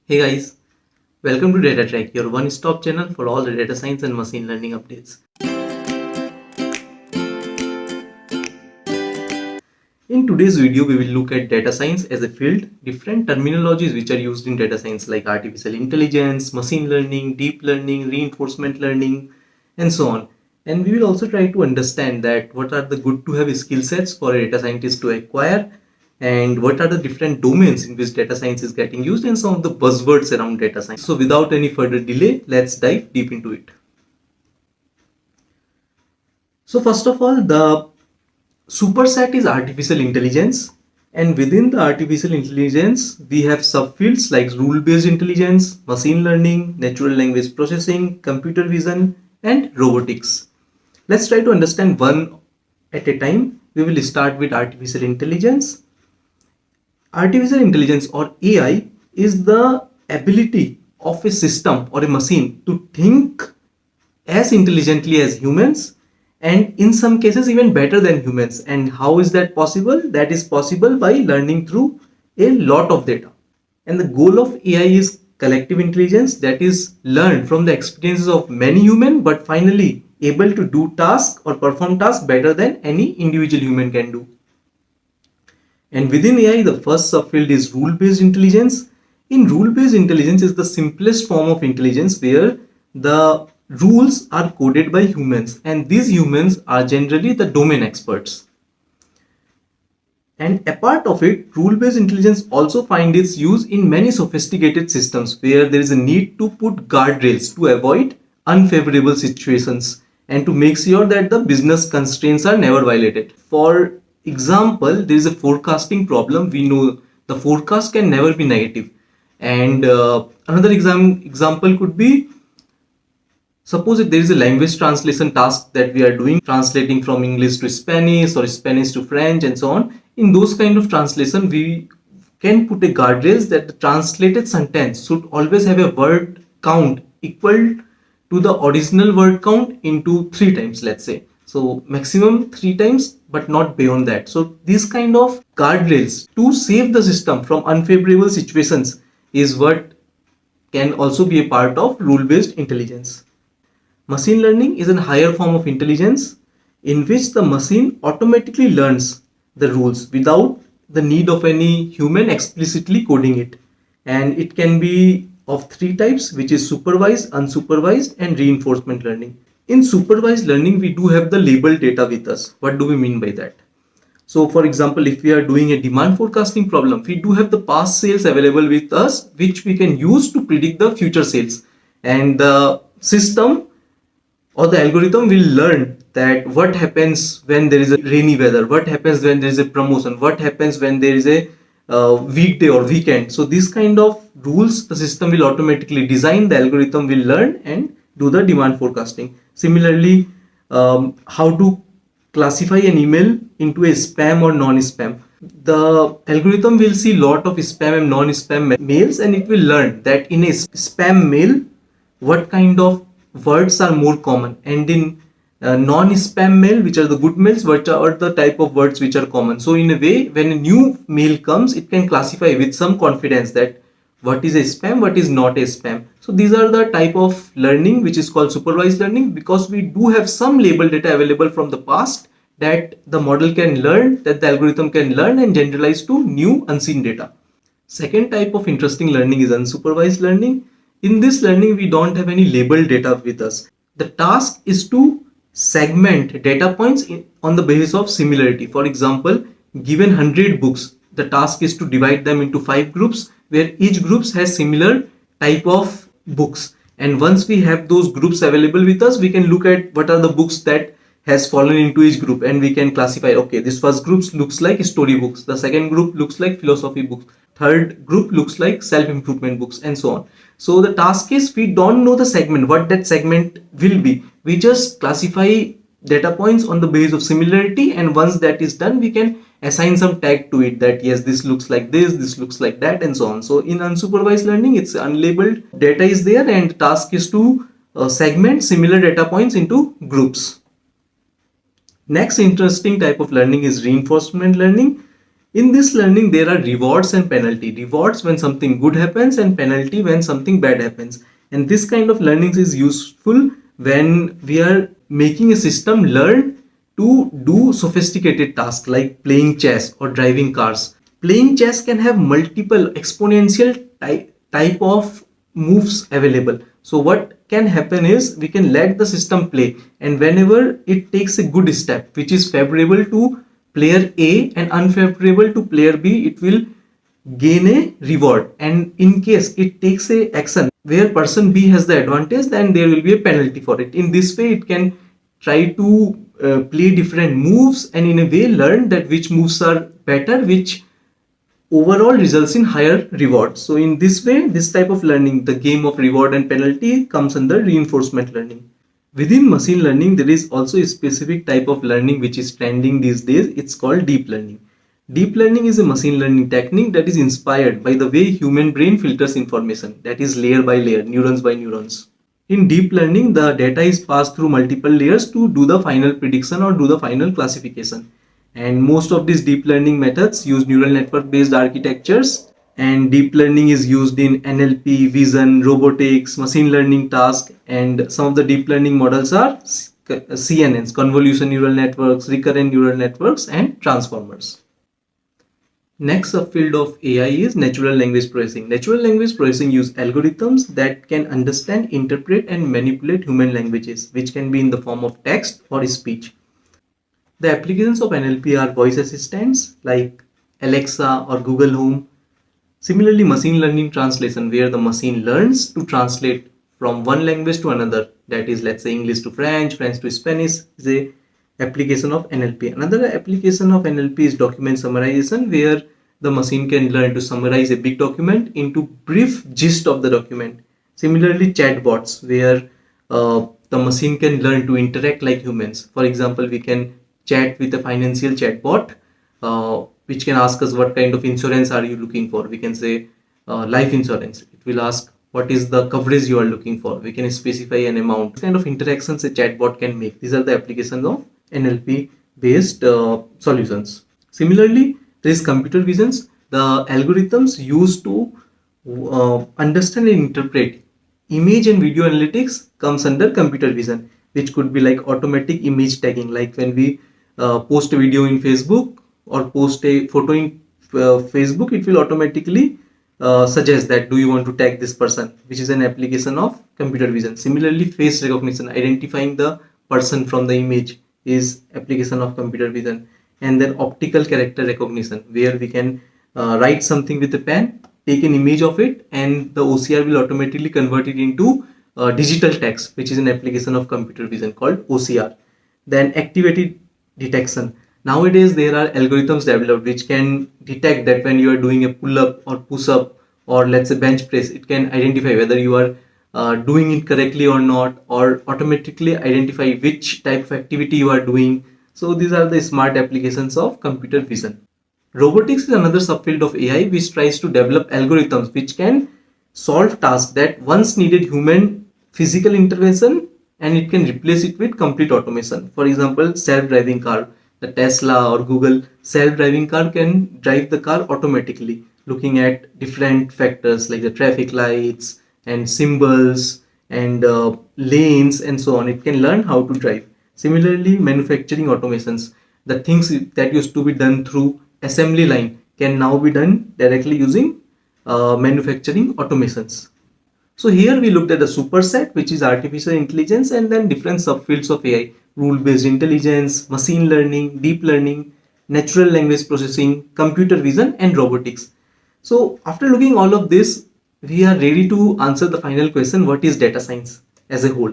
Hey guys, welcome to Data Track, your one-stop channel for all the data science and machine learning updates. In today's video, we will look at data science as a field, different terminologies which are used in data science like artificial intelligence, machine learning, deep learning, reinforcement learning, and so on. And we will also try to understand that what are the good to have skill sets for a data scientist to acquire, and what are the different domains in which data science is getting used, and some of the buzzwords around data science. So without any further delay, let's dive deep into it. So first of all, the superset is artificial intelligence, and within the artificial intelligence we have subfields like rule-based intelligence, machine learning, natural language processing, computer vision, and robotics. Let's try to understand one at a time. We will start with artificial intelligence. Artificial intelligence or AI is the ability of a system or a machine to think as intelligently as humans, and in some cases even better than humans. And how is that possible? That is possible by learning through a lot of data. And the goal of AI is collective intelligence, that is learned from the experiences of many humans but finally able to do tasks or perform tasks better than any individual human can do. And within AI, the first subfield is rule-based intelligence. In rule-based intelligence is the simplest form of intelligence where the rules are coded by humans, and these humans are generally the domain experts. And apart of it, rule-based intelligence also finds its use in many sophisticated systems where there is a need to put guardrails to avoid unfavorable situations and to make sure that the business constraints are never violated. For example, there is a forecasting problem. We know the forecast can never be negative. And another example could be, suppose if there is a language translation task that we are doing, translating from English to Spanish or Spanish to French and so on. In those kind of translation, we can put a guardrails that the translated sentence should always have a word count equal to the original word count into 3 times, let's say. So maximum 3 times, but not beyond that. So these kind of guardrails to save the system from unfavorable situations is what can also be a part of rule-based intelligence. Machine learning is a higher form of intelligence in which the machine automatically learns the rules without the need of any human explicitly coding it. And it can be of 3 types, which is supervised, unsupervised, and reinforcement learning. In supervised learning, we do have the labeled data with us. What do we mean by that? So for example, if we are doing a demand forecasting problem, we do have the past sales available with us, which we can use to predict the future sales. And the system or the algorithm will learn that what happens when there is a rainy weather, what happens when there is a promotion, what happens when there is a weekday or weekend. So these kind of rules the system will automatically design, the algorithm will learn and do the demand forecasting. Similarly, how to classify an email into a spam or non-spam. The algorithm will see lot of spam and non-spam mails, and it will learn that in a spam mail what kind of words are more common, and in non-spam mail, which are the good mails, what are the type of words which are common. So in a way, when a new mail comes, it can classify with some confidence that what is a spam, what is not a spam. So these are the type of learning which is called supervised learning, because we do have some label data available from the past that the model can learn, that the algorithm can learn and generalize to new unseen data. Second type of interesting learning is unsupervised learning. In this learning, we don't have any labeled data with us. The task is to segment data points on the basis of similarity. For example, given 100 books, the task is to divide them into 5 groups where each group has similar type of books. And once we have those groups available with us, we can look at what are the books that has fallen into each group, and we can classify, okay, this first group looks like story books, the second group looks like philosophy books, third group looks like self-improvement books, and so on. So the task is, we don't know the segment, what that segment will be. We just classify data points on the basis of similarity, and once that is done, we can assign some tag to it that yes, this looks like this looks like that, and so on. So in unsupervised learning, it's unlabeled data is there, and the task is to segment similar data points into groups. Next interesting type of learning is reinforcement learning. In this learning, there are rewards and penalty. Rewards when something good happens and penalty when something bad happens. And this kind of learning is useful when we are making a system learn to do sophisticated tasks like playing chess or driving cars. Playing chess can have multiple exponential type of moves available. So what can happen is we can let the system play, and whenever it takes a good step which is favorable to player A and unfavorable to player B, it will gain a reward. And in case it takes a action where person B has the advantage, then there will be a penalty for it. In this way it can try to play different moves and in a way learn that which moves are better, which overall results in higher reward. So in this way, this type of learning, the game of reward and penalty, comes under reinforcement learning. Within machine learning, there is also a specific type of learning which is trending these days. It's called deep learning. Deep learning is a machine learning technique that is inspired by the way human brain filters information, that is layer by layer, neurons by neurons. In deep learning, the data is passed through multiple layers to do the final prediction or do the final classification. And most of these deep learning methods use neural network based architectures, and deep learning is used in NLP, vision, robotics, machine learning tasks, and some of the deep learning models are CNNs, convolution neural networks, recurrent neural networks, and transformers. Next subfield of AI is natural language processing. Natural language processing use algorithms that can understand, interpret, and manipulate human languages, which can be in the form of text or speech. The applications of NLP are voice assistants like Alexa or Google Home. Similarly, machine learning translation, where the machine learns to translate from one language to another, that is, let's say English to French, French to Spanish, is a application of NLP. Another application of NLP is document summarization, where the machine can learn to summarize a big document into brief gist of the document. Similarly, chatbots, where the machine can learn to interact like humans. For example, we can chat with a financial chatbot, which can ask us what kind of insurance are you looking for. We can say life insurance. It will ask what is the coverage you are looking for. We can specify an amount. What kind of interactions a chatbot can make. These are the applications of NLP based solutions. Similarly, there is computer visions. The algorithms used to understand and interpret image and video analytics comes under computer vision, which could be like automatic image tagging, like when we post a video in Facebook or post a photo in Facebook, it will automatically suggest that do you want to tag this person, which is an application of computer vision. Similarly, face recognition, identifying the person from the image, is application of computer vision. And then optical character recognition, where we can write something with a pen, take an image of it, and the OCR will automatically convert it into digital text, which is an application of computer vision called OCR. Then activity detection. Nowadays, there are algorithms developed which can detect that when you are doing a pull up or push up or let's say bench press, it can identify whether you are doing it correctly or not, or automatically identify which type of activity you are doing. So these are the smart applications of computer vision. Robotics is another subfield of AI which tries to develop algorithms which can solve tasks that once needed human physical intervention, and it can replace it with complete automation. For example, self-driving car. The Tesla or Google self-driving car can drive the car automatically, looking at different factors like the traffic lights and symbols and lanes and so on. It can learn how to drive. Similarly, manufacturing automations, the things that used to be done through assembly line can now be done directly using manufacturing automations. So here we looked at the superset, which is artificial intelligence, and then different subfields of AI: rule-based intelligence, machine learning, deep learning, natural language processing, computer vision, and robotics. So after looking all of this, we are ready to answer the final question: what is data science as a whole?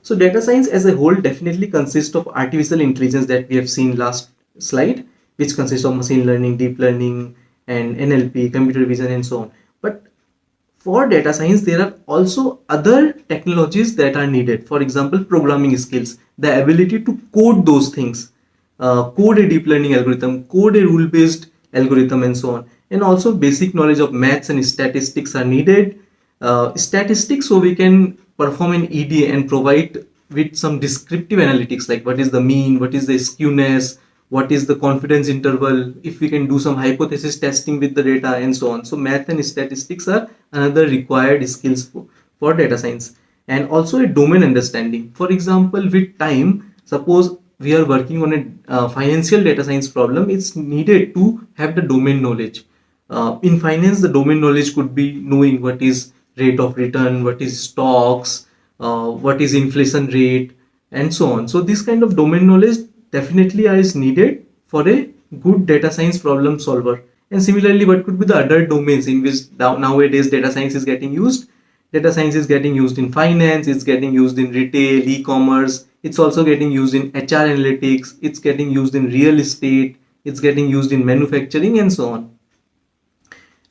So data science as a whole definitely consists of artificial intelligence that we have seen last slide, which consists of machine learning, deep learning, and NLP, computer vision, and so on. But for data science, there are also other technologies that are needed. For example, programming skills, the ability to code those things, code a deep learning algorithm, code a rule-based algorithm, and so on. And also basic knowledge of maths and statistics are needed. Statistics, so we can perform an EDA and provide with some descriptive analytics like what is the mean, what is the skewness, what is the confidence interval, if we can do some hypothesis testing with the data, and so on. So math and statistics are another required skills for data science. And also a domain understanding. For example, with time, suppose we are working on a financial data science problem, it's needed to have the domain knowledge. In finance, the domain knowledge could be knowing what is rate of return, what is stocks, what is inflation rate, and so on. So this kind of domain knowledge definitely is needed for a good data science problem solver. And similarly, what could be the other domains in which nowadays data science is getting used? Data science is getting used in finance, it's getting used in retail, e-commerce, it's also getting used in HR analytics, it's getting used in real estate, it's getting used in manufacturing, and so on.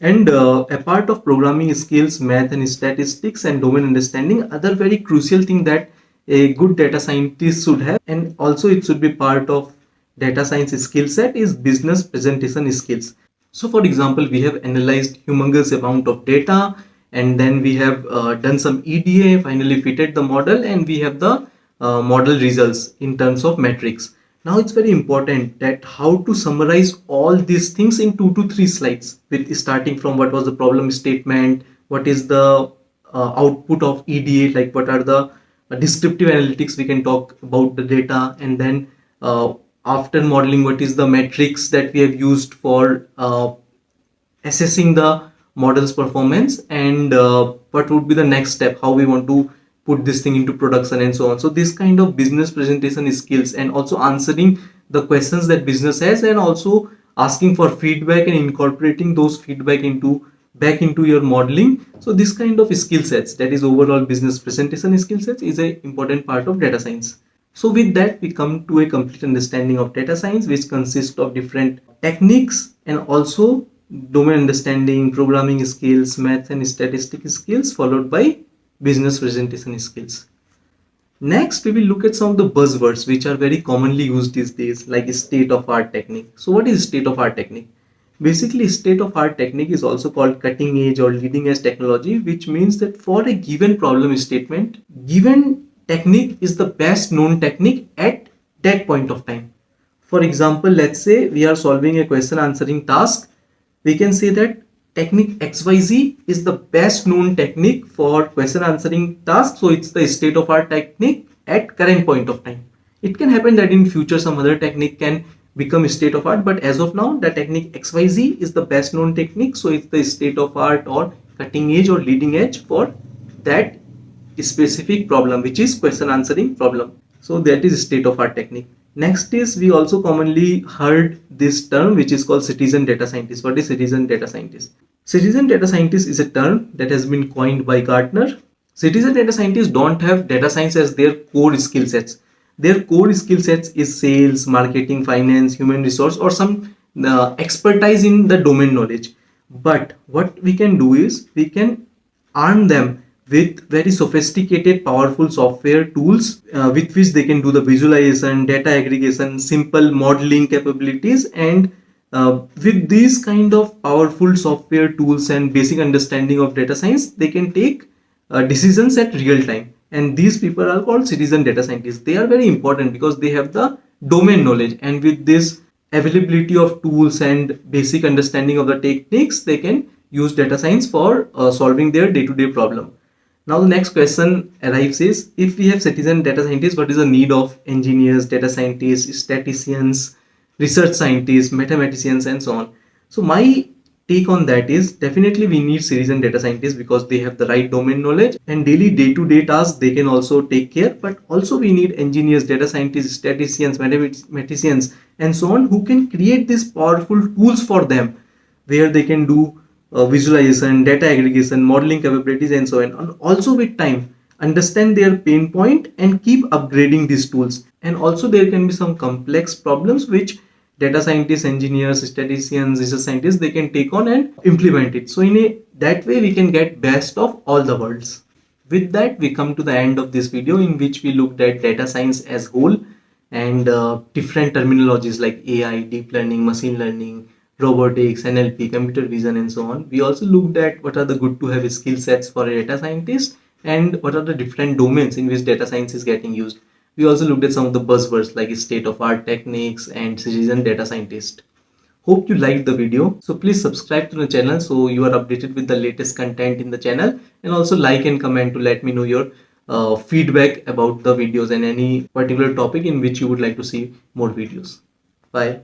And a part of programming skills, math and statistics and domain understanding, other very crucial thing that a good data scientist should have, and also it should be part of data science skill set, is business presentation skills. So for example, we have analyzed humongous amount of data, and then we have done some EDA, finally fitted the model, and we have the model results in terms of metrics. Now it's very important that how to summarize all these things in 2 to 3 slides, with starting from what was the problem statement, what is the output of EDA, like what are the descriptive analytics we can talk about the data, and then after modeling, what is the metrics that we have used for assessing the model's performance, and what would be the next step, how we want to put this thing into production, and so on. So this kind of business presentation skills, and also answering the questions that business has, and also asking for feedback and incorporating those feedback into back into your modeling. So this kind of skill sets, that is overall business presentation skill sets, is a important part of data science. So with that, we come to a complete understanding of data science, which consists of different techniques and also domain understanding, programming skills, math and statistics skills, followed by business presentation skills. Next, we will look at some of the buzzwords which are very commonly used these days, like state of art technique. So what is state of art technique? Basically, state of art technique is also called cutting edge or leading edge technology, which means that for a given problem statement, given technique is the best known technique at that point of time. For example, let's say we are solving a question answering task. We can say that technique XYZ is the best known technique for question answering task. So it's the state of art technique at current point of time. It can happen that in future some other technique can become state of art, but as of now the technique XYZ is the best known technique. So it's the state of art or cutting edge or leading edge for that specific problem, which is question answering problem. So that is state of art technique. Next is, we also commonly heard this term which is called citizen data scientist. What is citizen data scientist? Citizen data scientist is a term that has been coined by Gartner. Citizen data scientists don't have data science as their core skill sets. Their core skill sets is sales, marketing, finance, human resource, or some expertise in the domain knowledge. But what we can do is we can arm them with very sophisticated, powerful software tools with which they can do the visualization, data aggregation, simple modeling capabilities, and with these kind of powerful software tools and basic understanding of data science, they can take decisions at real time. And these people are called citizen data scientists. They are very important because they have the domain knowledge, and with this availability of tools and basic understanding of the techniques, they can use data science for solving their day-to-day problem. Now the next question arrives is, if we have citizen data scientists, what is the need of engineers, data scientists, statisticians, research scientists, mathematicians, and so on? So my take on that is, definitely we need citizen data scientists because they have the right domain knowledge and daily day-to-day tasks they can also take care. But also we need engineers, data scientists, statisticians, mathematicians, and so on, who can create these powerful tools for them where they can do visualization, data aggregation, modeling capabilities, and so on. And also with time, understand their pain point and keep upgrading these tools. And also there can be some complex problems which data scientists, engineers, statisticians, research scientists, they can take on and implement it. So that way we can get best of all the worlds. With that, we come to the end of this video, in which we looked at data science as whole and different terminologies like AI, deep learning, machine learning, robotics, NLP, computer vision, and so on. We also looked at what are the good to have skill sets for a data scientist and what are the different domains in which data science is getting used. We also looked at some of the buzzwords like state of art techniques and citizen data scientist. Hope you liked the video. So please subscribe to the channel so you are updated with the latest content in the channel, and also like and comment to let me know your feedback about the videos and any particular topic in which you would like to see more videos. Bye.